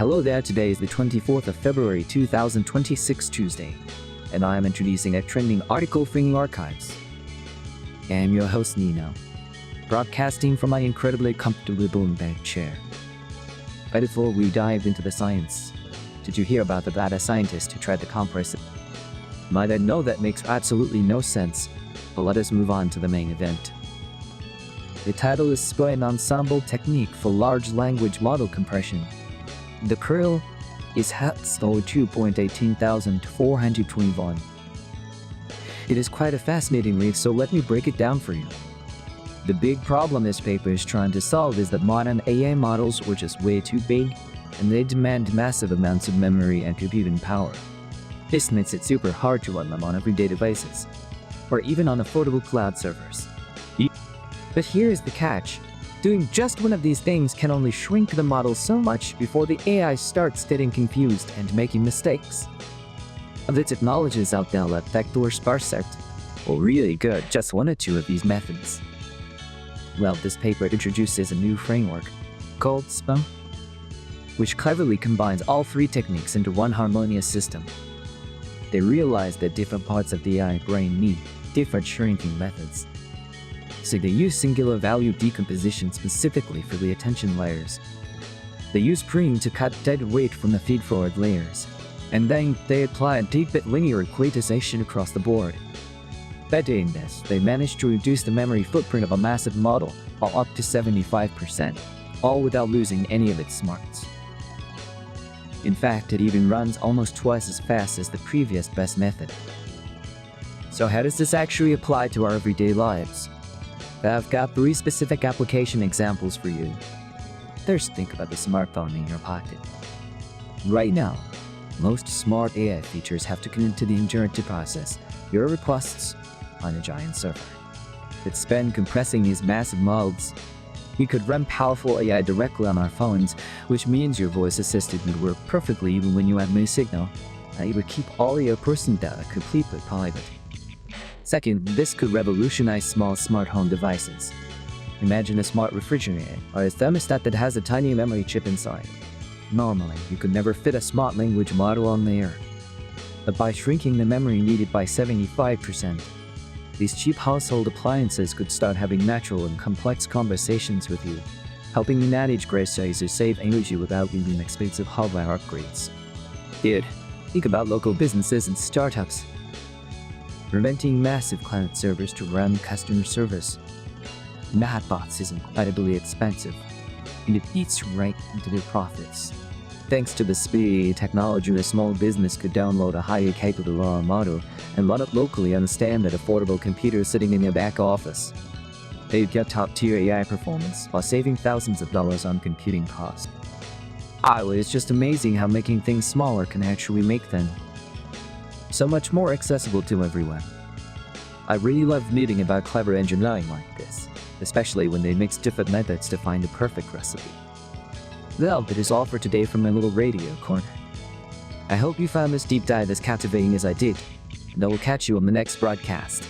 Hello there, today is the 24th of February 2026 Tuesday, and I am introducing a trending article from the archives. I am your host Nino, broadcasting from my incredibly comfortable bed chair. But before we dive into the science, did you hear about the data scientist who tried to compress it? Might I know that makes absolutely no sense, but let us move on to the main event. The title is SPQ, an Ensemble Technique for Large Language Model Compression. The curl is (2.18421). It is quite a fascinating read, so let me break it down for you. The big problem this paper is trying to solve is that modern AI models were just way too big, and they demand massive amounts of memory and computing power. This makes it super hard to run them on everyday devices, or even on affordable cloud servers. But here's the catch. Doing just one of these things can only shrink the model so much before the AI starts getting confused and making mistakes. Of the technologies out there like vector sparsect, well, really good just one or two of these methods. Well, this paper introduces a new framework called SPQ, which cleverly combines all three techniques into one harmonious system. They realize that different parts of the AI brain need different shrinking methods. So they use singular value decomposition specifically for the attention layers. They use Pruning to cut dead weight from the feedforward layers, and then they apply a deep-bit linear quantization across the board. By doing this, they managed to reduce the memory footprint of a massive model by up to 75%, all without losing any of its smarts. In fact, it even runs almost twice as fast as the previous best method. So how does this actually apply to our everyday lives? I've got 3 specific application examples for you. First, think about the smartphone in your pocket. Right now, most smart AI features have to connect to the internet to process your requests on a giant server. But spend compressing these massive models. We could run powerful AI directly on our phones, which means your voice assistant would work perfectly even when you have no signal, and it would keep all your personal data completely private. Second, this could revolutionize small smart home devices. Imagine a smart refrigerator or a thermostat that has a tiny memory chip inside. Normally, you could never fit a smart language model on there. But by shrinking the memory needed by 75%, these cheap household appliances could start having natural and complex conversations with you, helping you manage groceries or save energy without needing expensive hardware upgrades. Dude, think about local businesses and startups. Renting massive client servers to run customer service. Chatbots is incredibly expensive, and it eats right into their profits. Thanks to the SPQ technology, a small business could download a highly capable AI model and run it locally on a standard affordable computer sitting in their back office. They'd get top-tier AI performance while saving thousands of dollars on computing costs. It's just amazing how making things smaller can actually make them so much more accessible to everyone. I really love reading about clever engineering like this, especially when they mix different methods to find the perfect recipe. Well, that is all for today from my little radio corner. I hope you found this deep dive as captivating as I did, and I will catch you on the next broadcast.